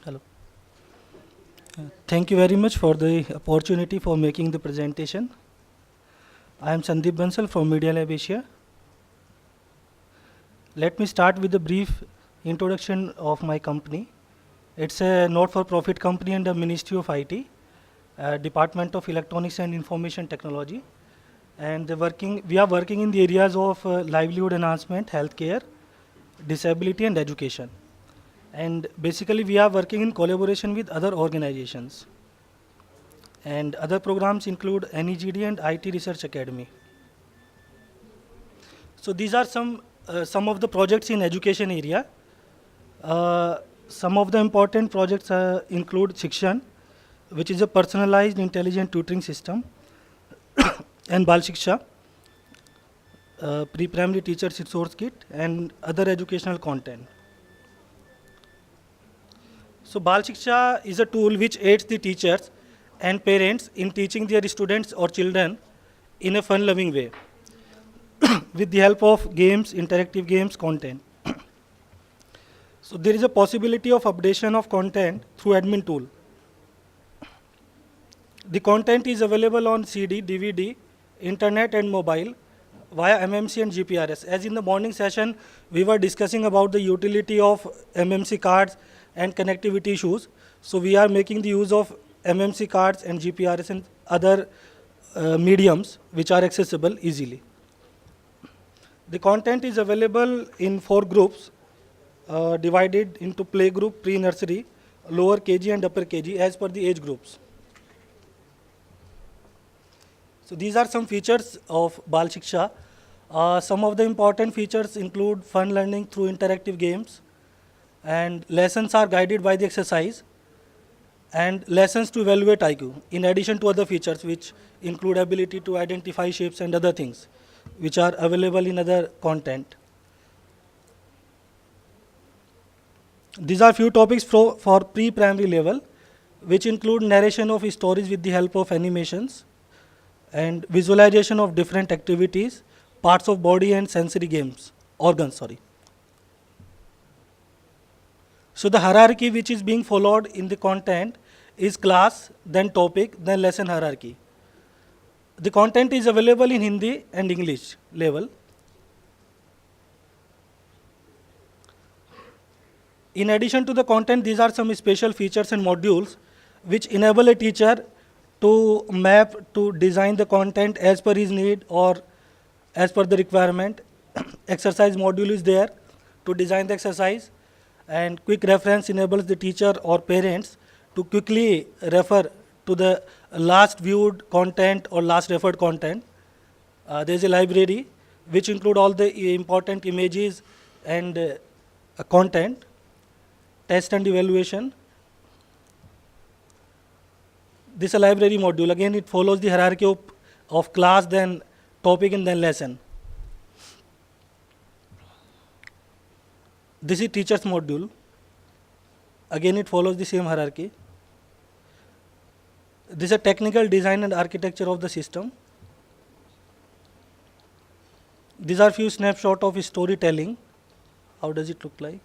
Hello. Thank you very much for the opportunity for making the presentation. I am Sandeep Bansal from Media Lab Asia. Let me start with a brief introduction of my company. It's a not-for-profit company under Ministry of IT, Department of Electronics and Information Technology, and we are working in the areas of livelihood enhancement, healthcare, disability, and education. And basically, we are working in collaboration with other organizations. And other programs include NEGD and IT Research Academy. So these are some of the projects in education area. Some of the important projects include Shikshan, which is a personalized intelligent tutoring system, and Bal Shiksha, pre-primary teacher resource kit, and other educational content. So Bal Shiksha is a tool which aids the teachers and parents in teaching their students or children in a fun-loving way with the help of games, interactive games, content. So there is a possibility of updation of content through admin tool. The content is available on CD, DVD, internet and mobile via MMC and GPRS. As in the morning session, we were discussing about the utility of MMC cards and connectivity issues. So we are making the use of MMC cards and GPRS and other mediums which are accessible easily. The content is available in 4 groups divided into play group, pre-nursery, lower KG and upper KG as per the age groups. So these are some features of Bal Shiksha. Some of the important features include fun learning through interactive games, and lessons are guided by the exercise, and lessons to evaluate IQ, in addition to other features which include ability to identify shapes and other things which are available in other content. These are few topics for pre-primary level, which include narration of stories with the help of animations and visualization of different activities, parts of body and sensory organs. So the hierarchy which is being followed in the content is class, then topic, then lesson hierarchy. The content is available in Hindi and English level. In addition to the content, these are some special features and modules which enable a teacher to map, to design the content as per his need or as per the requirement. Exercise module is there to design the exercise, and quick reference enables the teacher or parents to quickly refer to the last viewed content or last referred content. There is a library which include all the important images and content, test and evaluation. This is a library module. Again, it follows the hierarchy of class, then topic, and then lesson. This is teacher's module. Again, it follows the same hierarchy. This is a technical design and architecture of the system. These are few snapshots of storytelling. How does it look like?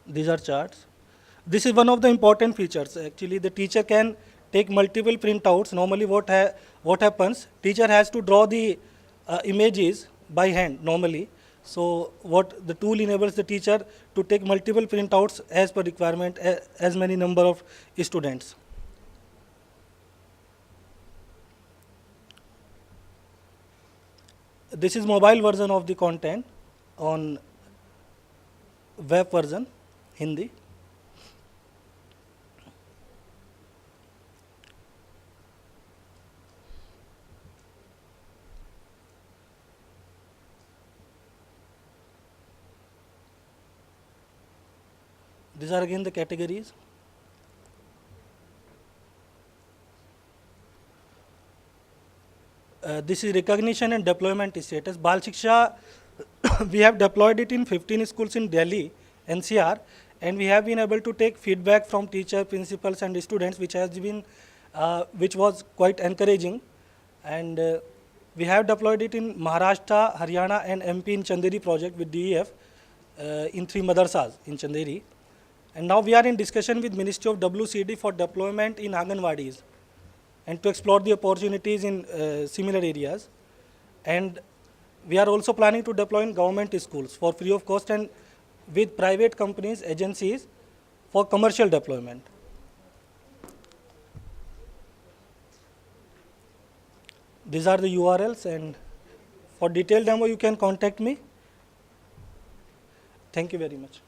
These are charts. This is one of the important features. Actually, the teacher can take multiple printouts. Normally, what happens? Teacher has to draw the images by hand normally. So what the tool enables the teacher to take multiple printouts as per requirement, as many number of students. This is mobile version of the content on web version, Hindi. These are again the categories. This is recognition and deployment status. Bal Shiksha, we have deployed it in 15 schools in Delhi, NCR, and we have been able to take feedback from teachers, principals, and students, which was quite encouraging. And we have deployed it in Maharashtra, Haryana, and MP in Chanderi project with DEF. in 3 madrasas in Chanderi. And now we are in discussion with Ministry of WCD for deployment in Anganwadis and to explore the opportunities in similar areas. And we are also planning to deploy in government schools for free of cost and with private companies, agencies for commercial deployment. These are the URLs, and for detailed demo you can contact me. Thank you very much.